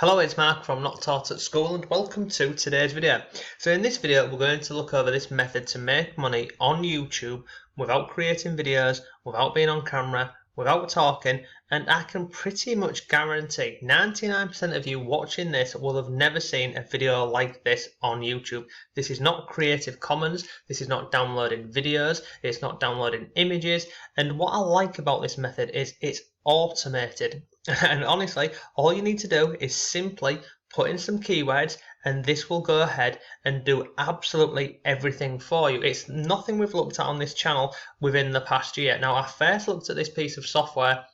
Hello, it's Mark from Not Taught at School and welcome to today's video. So in this video we're going to look over this method to make money on YouTube without creating videos, without being on camera, without talking, and I can pretty much guarantee 99% of you watching this will have never seen a video like this on YouTube. This is not Creative Commons, this is not downloading videos, it's not downloading images, and what I like about this method is it's automated. And honestly, all you need to do is simply put in some keywords and this will go ahead and do absolutely everything for you. It's nothing we've looked at on this channel within the past year. Now, I first looked at this piece of software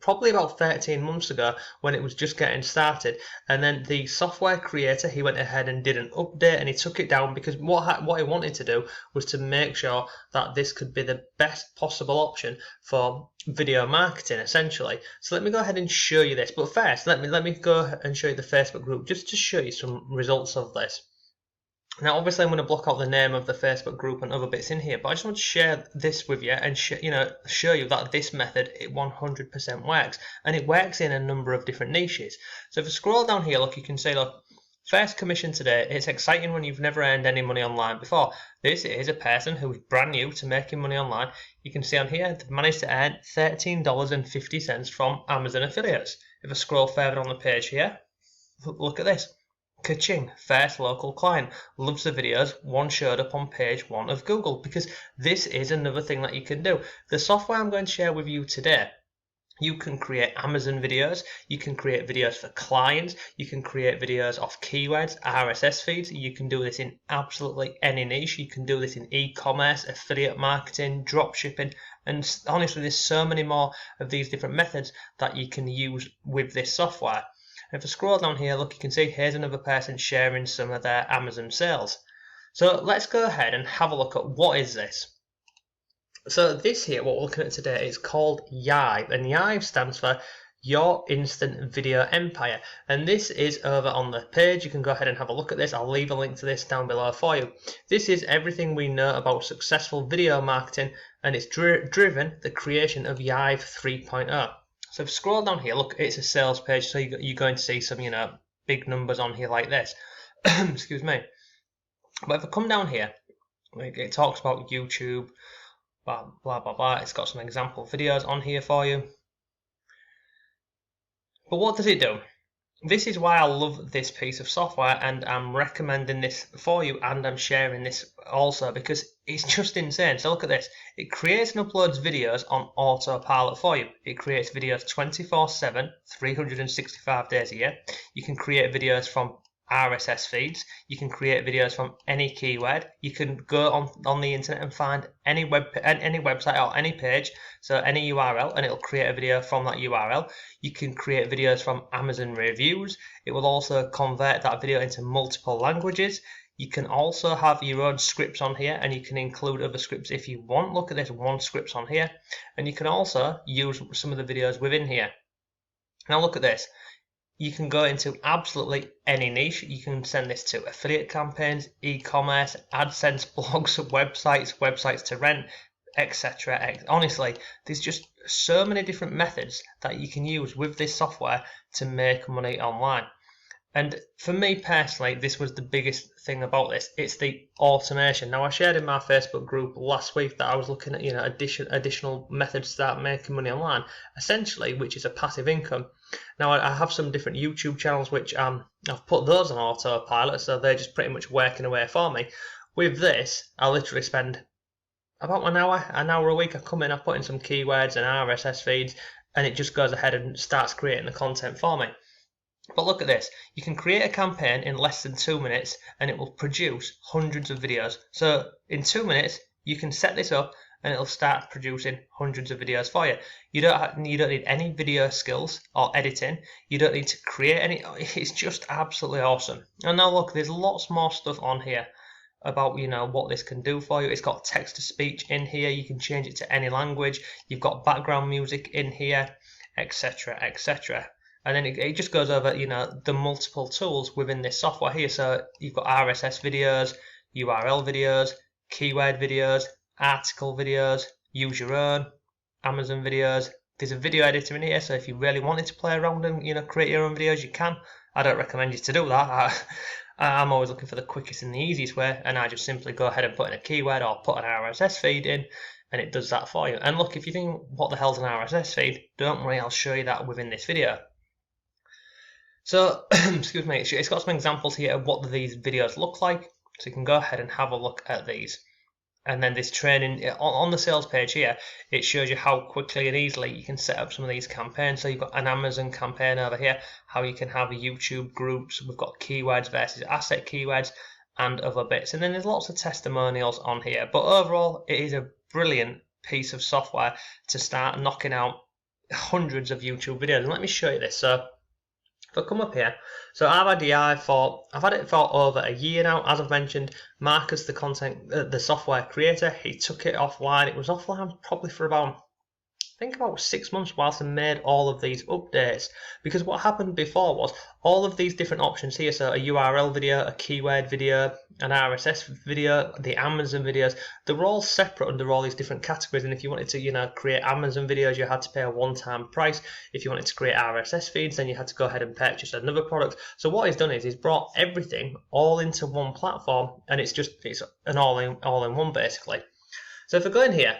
probably about 13 months ago when it was just getting started, and then the software creator, he went ahead and did an update and he took it down because what he wanted to do was to make sure that this could be the best possible option for video marketing essentially. So let me go ahead and show you this, but first let me go and show you the Facebook group just to show you some results of this. Now, obviously, I'm going to block out the name of the Facebook group and other bits in here, but I just want to share this with you and show you that this method, it 100% works, and it works in a number of different niches. So if you scroll down here, look, you can see, look, first commission today. It's exciting when you've never earned any money online before. This is a person who is brand new to making money online. You can see on here they've managed to earn $13.50 from Amazon affiliates. If I scroll further on the page here, look at this. Ka-ching, first local client, loves the videos, one showed up on page 1 of Google, because this is another thing that you can do. The software I'm going to share with you today, you can create Amazon videos, you can create videos for clients, you can create videos off keywords, RSS feeds, you can do this in absolutely any niche, you can do this in e-commerce, affiliate marketing, drop shipping, and honestly there's so many more of these different methods that you can use with this software. If I scroll down here, look, you can see here's another person sharing some of their Amazon sales. So let's go ahead and have a look at what is this. So this here, what we're looking at today, is called Yive, and Yive stands for Your Instant Video Empire. And this is over on the page. You can go ahead and have a look at this. I'll leave a link to this down below for you. This is everything we know about successful video marketing, and it's driven the creation of Yive 3.0. So if you scroll down here, look, it's a sales page, so you're going to see some, big numbers on here like this. Excuse me. But if I come down here, it talks about YouTube, blah, blah, blah, blah. It's got some example videos on here for you. But what does it do? This is why I love this piece of software, and I'm recommending this for you, and I'm sharing this also because it's just insane. So look at this. It creates and uploads videos on Autopilot for you. It creates videos 24/7, 365 days a year. You can create videos from RSS feeds. You can create videos from any keyword. You can go on the internet and find any website or any page, so any URL, and it'll create a video from that URL. You can create videos from Amazon reviews. It will also convert that video into multiple languages. You can also have your own scripts on here, and you can include other scripts if you want. Look at this, one script's on here, and you can also use some of the videos within here. Now look at this. You can go into absolutely any niche. You can send this to affiliate campaigns, e-commerce, AdSense, blogs, websites to rent, etc. Honestly, there's just so many different methods that you can use with this software to make money online. And for me personally, this was the biggest thing about this. It's the automation. Now, I shared in my Facebook group last week that I was looking at additional methods to start making money online, essentially, which is a passive income. Now, I have some different YouTube channels which I've put those on autopilot, so they're just pretty much working away for me. With this, I literally spend about an hour a week. I come in, I put in some keywords and RSS feeds, and it just goes ahead and starts creating the content for me. But look at this. You can create a campaign in less than 2 minutes and it will produce hundreds of videos. So in 2 minutes, you can set this up and it'll start producing hundreds of videos for you. You don't need any video skills or editing. You don't need to create any. It's just absolutely awesome. And now look, there's lots more stuff on here about what this can do for you. It's got text to speech in here. You can change it to any language. You've got background music in here, etc., etc. And then it just goes over, the multiple tools within this software here. So you've got RSS videos, URL videos, keyword videos, article videos, use your own, Amazon videos, There's a video editor in here, so if you really wanted to play around and create your own videos, you can. I don't recommend you to do that. I'm always looking for the quickest and the easiest way, and I just simply go ahead and put in a keyword or put an RSS feed in, and it does that for you. And look, if you think, what the hell's an RSS feed? Don't worry, I'll show you that within this video. So, excuse me, it's got some examples here of what these videos look like, so you can go ahead and have a look at these. And then this training on the sales page here, it shows you how quickly and easily you can set up some of these campaigns. So you've got an Amazon campaign over here, how you can have YouTube groups. We've got keywords versus asset keywords and other bits. And then there's lots of testimonials on here. But overall, it is a brilliant piece of software to start knocking out hundreds of YouTube videos. And let me show you this. So if I come up here, so I've had it for over a year now. As I've mentioned, Marcus, the software creator, he took it offline. It was offline probably for about 6 months whilst I made all of these updates, because what happened before was all of these different options here, so a URL video, a keyword video, an RSS video, the Amazon videos, they were all separate under all these different categories. And if you wanted to create Amazon videos, you had to pay a one-time price. If you wanted to create RSS feeds, then you had to go ahead and purchase another product. So what he's done is he's brought everything all into one platform, and it's an all-in one basically. So if I go in here,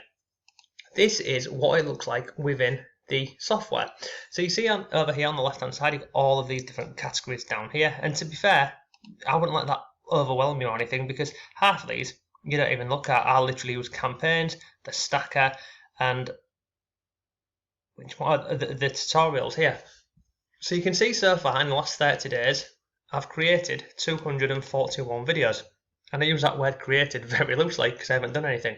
this is what it looks like within the software. So you see over here on the left hand side, you've got all of these different categories down here. And to be fair, I wouldn't let that overwhelm you or anything, because half of these you don't even look at. I literally use campaigns, the stacker, and the tutorials here. So you can see so far in the last 30 days, I've created 241 videos. And I use that word created very loosely because I haven't done anything.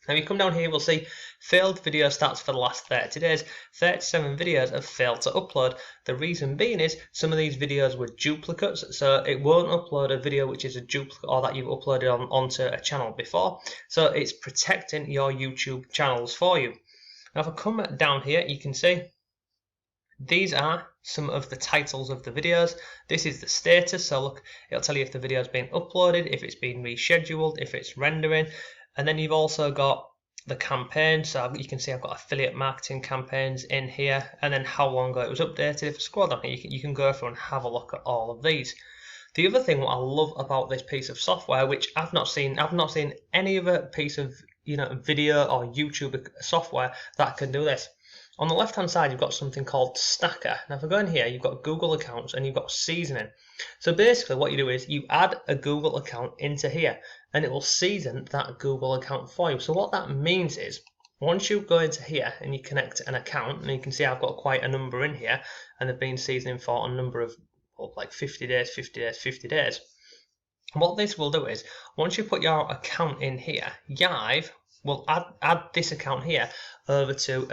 Now you come down here, we'll see failed video stats for the last 30 days. 37 videos have failed to upload. The reason being is some of these videos were duplicates, so it won't upload a video which is a duplicate or that you've uploaded onto a channel before. So it's protecting your YouTube channels for you. Now if I come down here, you can see these are some of the titles of the videos. This is the status, so look, it'll tell you if the video has been uploaded, if it's been rescheduled, if it's rendering. And then you've also got the campaign, so you can see I've got affiliate marketing campaigns in here, and then how long ago it was updated. If I scroll down here, you can go through and have a look at all of these. The other thing what I love about this piece of software, which I've not seen any other piece of video or YouTube software that can do this. On the left hand side, you've got something called Stacker. Now if I go in here, you've got Google accounts and you've got seasoning. So basically what you do is you add a Google account into here and it will season that Google account for you. So what that means is once you go into here and you connect an account, and you can see I've got quite a number in here, and they've been seasoning for a number of like 50 days, 50 days, 50 days. What this will do is once you put your account in here, Yive will add this account here over to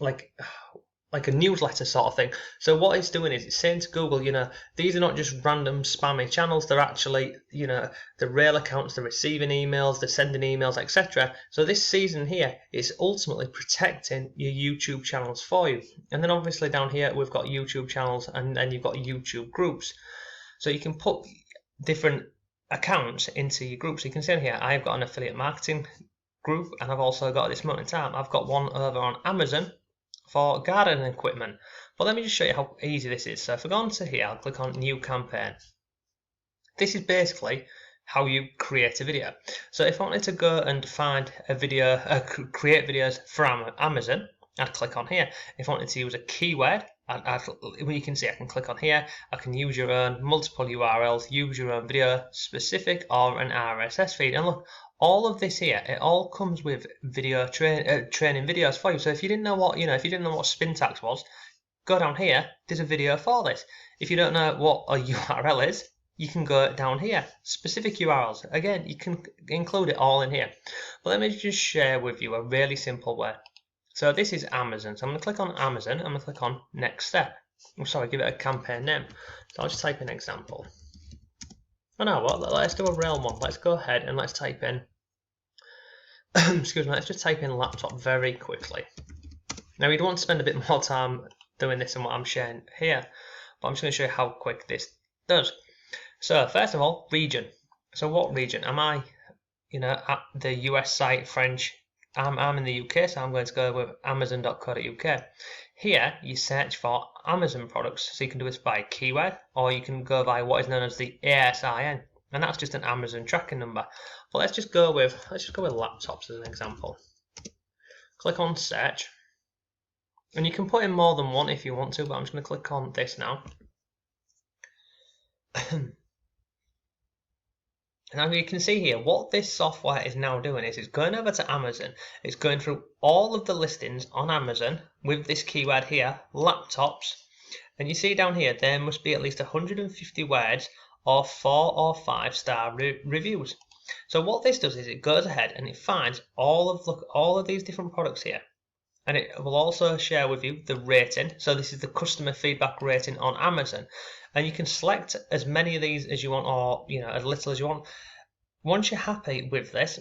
like a newsletter sort of thing. So what it's doing is it's saying to Google, these are not just random spammy channels, they're actually, the real accounts, they're receiving emails, they're sending emails, etc. So this season here is ultimately protecting your YouTube channels for you. And then obviously down here we've got YouTube channels, and then you've got YouTube groups. So you can put different accounts into your groups. So you can see in here, I've got an affiliate marketing group, and I've also got, at this moment in time, I've got one over on Amazon for gardening equipment. But let me just show you how easy this is. So if I go onto here, I'll click on new campaign. This is basically how you create a video. So if I wanted to go and find a video, create videos from Amazon, I'd click on here. If I wanted to use a keyword, you can see I can click on here. I can use your own multiple URLs, use your own video specific or an RSS feed. And look, all of this here, it all comes with video training videos for you. So if you didn't know what spin tax was, go down here. There's a video for this. If you don't know what a URL is, you can go down here. Specific URLs. Again, you can include it all in here. But let me just share with you a really simple way. So this is Amazon. So I'm going to click on Amazon. I'm going to click on next step. I'm sorry, give it a campaign name. So I'll just type in example. Oh no, what? Let's do a real one. Let's go ahead and let's type in. Excuse me. Let's just type in laptop very quickly. Now you'd want to spend a bit more time doing this than what I'm sharing here, but I'm just going to show you how quick this does. So first of all, region. So what region am I? At the US site, French, I'm in the UK, so I'm going to go with amazon.co.uk. Here you search for Amazon products, so you can do this by keyword, or you can go by what is known as the ASIN, and that's just an Amazon tracking number. But let's just go with laptops as an example. Click on search, and you can put in more than one if you want to, but I'm just going to click on this now. Now you can see here what this software is now doing is it's going over to Amazon, it's going through all of the listings on Amazon with this keyword here, laptops, and you see down here there must be at least 150 words or 4 or 5 star reviews. So what this does is it goes ahead and it finds all of these different products here, and it will also share with you the rating. So this is the customer feedback rating on Amazon, and you can select as many of these as you want, or as little as you want. Once you're happy with this,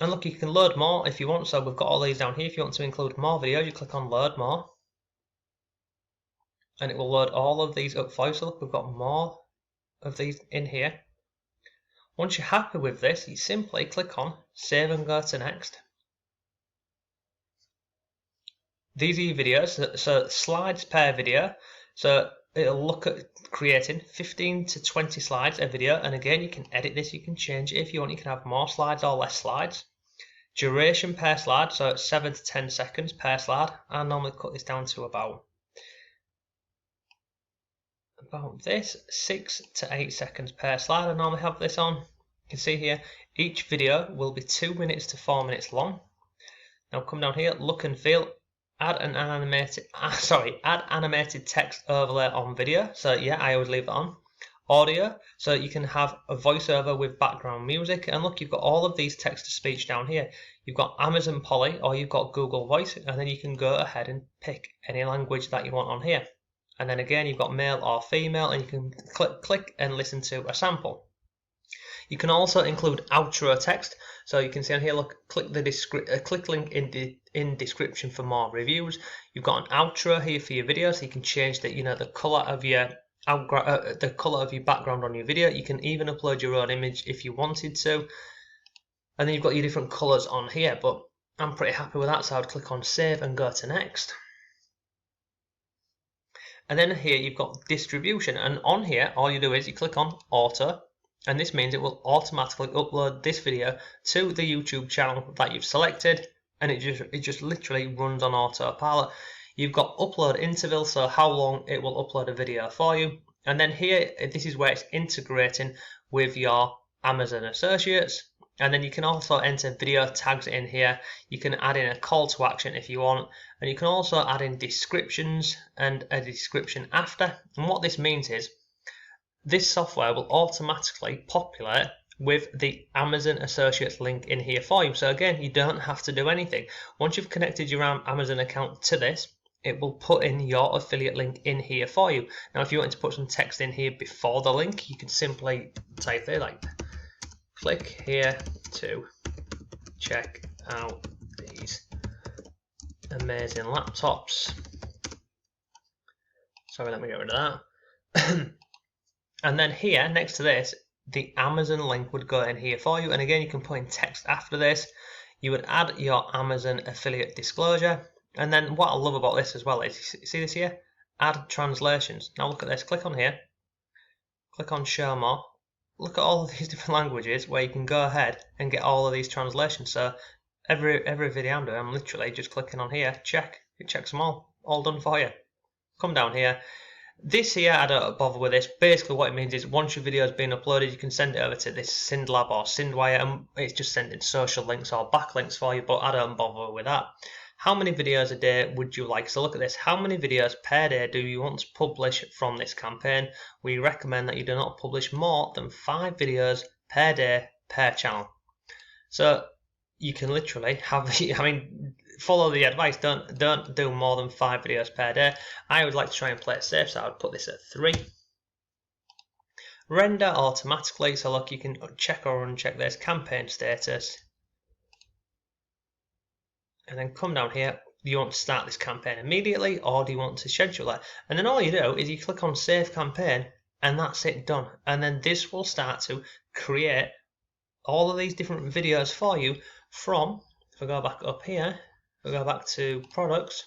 and look, you can load more if you want. So we've got all these down here. If you want to include more videos, you click on load more, and it will load all of these up for you. So look, we've got more of these in here. Once you're happy with this, you simply click on save and go to next. These are your videos, so slides per video. So it'll look at creating 15 to 20 slides a video, and again you can edit this, you can change it if you want, you can have more slides or less slides. Duration per slide, so it's 7 to 10 seconds per slide. I normally cut this down to about this, 6 to 8 seconds per slide. I normally have this on. You can see here each video will be 2 minutes to 4 minutes long. Now come down here, look and feel. Add animated text overlay on video. So yeah, I always leave that on. Audio, so you can have a voiceover with background music. And look, you've got all of these text to speech down here. You've got Amazon Polly, or you've got Google Voice, and then you can go ahead and pick any language that you want on here. And then again, you've got male or female, and you can click and listen to a sample. You can also include outro text, so you can see on here, look, click link in description for more reviews. You've got an outro here for your video, so you can change the color of your background on your video. You can even upload your own image if you wanted to, and then you've got your different colors on here. But I'm pretty happy with that, so I'd click on save and go to next. And then here you've got distribution, and on here all you do is you click on auto. And this means it will automatically upload this video to the YouTube channel that you've selected, and it just literally runs on autopilot. You've got upload interval, so how long it will upload a video for you. And then here, this is where it's integrating with your Amazon associates. And then you can also enter video tags in here. You can add in a call to action if you want, and you can also add in descriptions and a description after. And what this means is this software will automatically populate with the Amazon Associates link in here for you. So again, you don't have to do anything. Once you've connected your Amazon account to this, it will put in your affiliate link in here for you. Now, if you wanted to put some text in here before the link, you can simply type there, like, click here to check out these amazing laptops. Sorry, let me get rid of that. And then here, next to this, the Amazon link would go in here for you. And again, you can put in text after this. You would add your Amazon affiliate disclosure. And then what I love about this as well is, you see this here? Add translations. Now look at this. Click on here. Click on show more. Look at all of these different languages where you can go ahead and get all of these translations. So every video I'm doing, I'm literally just clicking on here. Check. It checks them all done for you. Come down here. This here, I don't bother with this. Basically what it means is once your video has been uploaded, you can send it over to this SendLab or SendWire, and it's just sending social links or backlinks for you, but I don't bother with that. How many videos a day would you like? So look at this. How many videos per day do you want to publish from this campaign? We recommend that you do not publish more than 5 videos per day per channel. So you can literally have, follow the advice. Don't do more than 5 videos per day. I would like to try and play it safe, so I would put this at 3. Render automatically. So look, you can check or uncheck this campaign status, and then come down here. Do you want to start this campaign immediately, or do you want to schedule it? And then all you do is you click on save campaign, and that's it, done. And then this will start to create all of these different videos for you from I go back up here, we go back to products,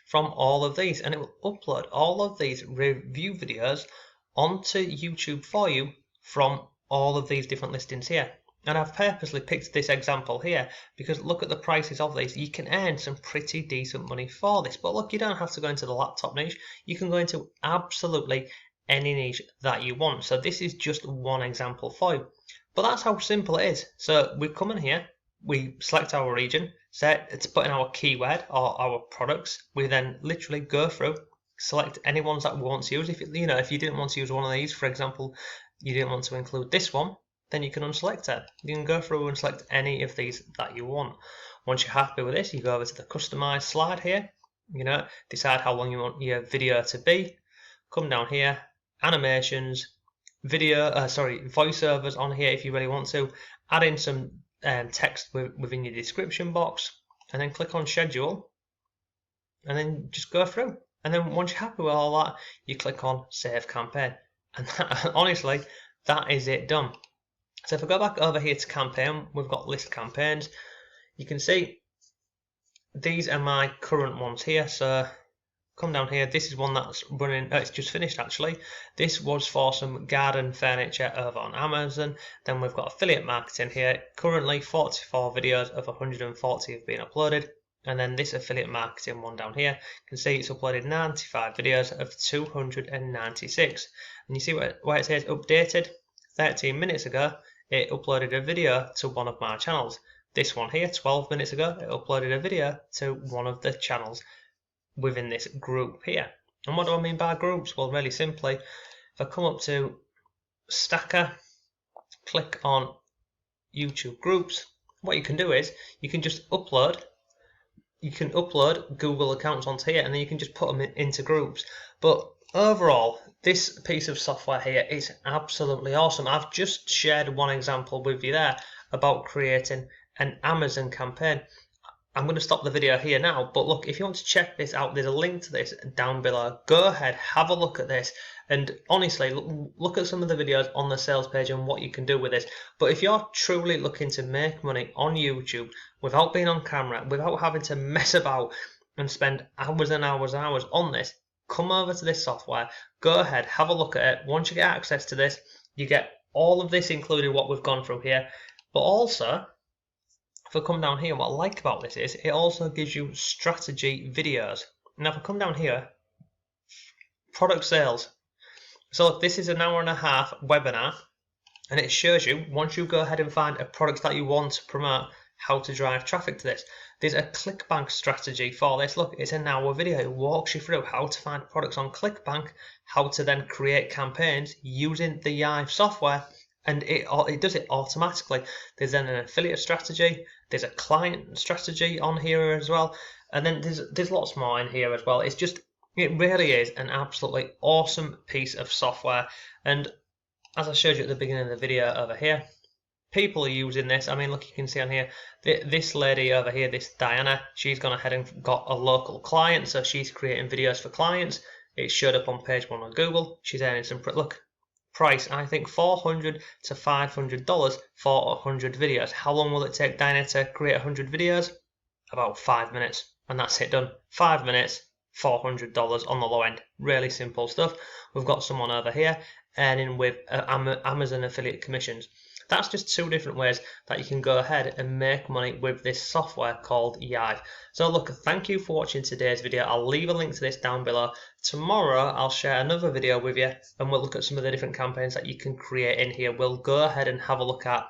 from all of these, and it will upload all of these review videos onto YouTube for you from all of these different listings here. And I've purposely picked this example here because look at the prices of these. You can earn some pretty decent money for this. But look, you don't have to go into the laptop niche. You can go into absolutely any niche that you want. So this is just one example for you. But that's how simple it is. So we come in here, we select our region, set it's put in our keyword or our products. We then literally go through, select any ones that we want to use. If if you didn't want to use one of these, for example, you didn't want to include this one, then you can unselect it. You can go through and select any of these that you want. Once you're happy with this, you go over to the customize slide here, decide how long you want your video to be, come down here, animations, voiceovers on here if you really want to, add in some text within your description box, and then click on schedule, and then just go through. And then once you're happy with all that, you click on save campaign, and honestly, that is it done. So if I go back over here to campaign, we've got list campaigns. You can see these are my current ones here. So come down here, this is one that's running, it's just finished actually. This was for some garden furniture over on Amazon. Then we've got affiliate marketing here. Currently 44 videos of 140 have been uploaded. And then this affiliate marketing one down here, you can see it's uploaded 95 videos of 296. And you see where it says updated? 13 minutes ago, it uploaded a video to one of my channels. This one here, 12 minutes ago, it uploaded a video to one of the channels within this group here. And what do I mean by groups? Well, really simply, if I come up to Stacker, click on YouTube groups, what you can do is you can just upload. You can upload Google accounts onto here, and then you can just put them into groups. But overall, this piece of software here is absolutely awesome. I've just shared one example with you there about creating an Amazon campaign. I'm going to stop the video here now, but look, if you want to check this out, there's a link to this down below. Go ahead, have a look at this, and honestly, look at some of the videos on the sales page and what you can do with this. But if you're truly looking to make money on YouTube without being on camera, without having to mess about and spend hours and hours and hours on this, come over to this software, go ahead, have a look at it. Once you get access to this, you get all of this included, what we've gone through here, but also, if I come down here, what I like about this is it also gives you strategy videos. Now if I come down here, product sales. So look, this is an hour and a half webinar, and it shows you, once you go ahead and find a product that you want to promote, how to drive traffic to this. There's a ClickBank strategy for this. Look, it's an hour video. It walks you through how to find products on ClickBank, how to then create campaigns using the Yive software, and it does it automatically. There's then an affiliate strategy, there's a client strategy on here as well, and then there's lots more in here as well. It really is an absolutely awesome piece of software. And as I showed you at the beginning of the video over here, people are using this. I mean, look, you can see on here, this lady over here, this Diana, she's gone ahead and got a local client, so she's creating videos for clients. It showed up on page 1 on Google. She's earning some, look, price, I think $400 to $500 for 100 videos. How long will it take Diana to create 100 videos? About 5 minutes, and that's it done. 5 minutes, $400 on the low end. Really simple stuff. We've got someone over here earning with Amazon affiliate commissions. That's just 2 different ways that you can go ahead and make money with this software called Yive. So look, thank you for watching today's video. I'll leave a link to this down below. Tomorrow I'll share another video with you, and we'll look at some of the different campaigns that you can create in here. We'll go ahead and have a look at,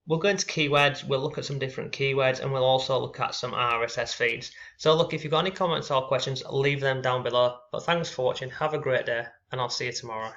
we'll go into keywords, we'll look at some different keywords, and we'll also look at some RSS feeds. So look, if you've got any comments or questions, leave them down below. But thanks for watching, have a great day, and I'll see you tomorrow.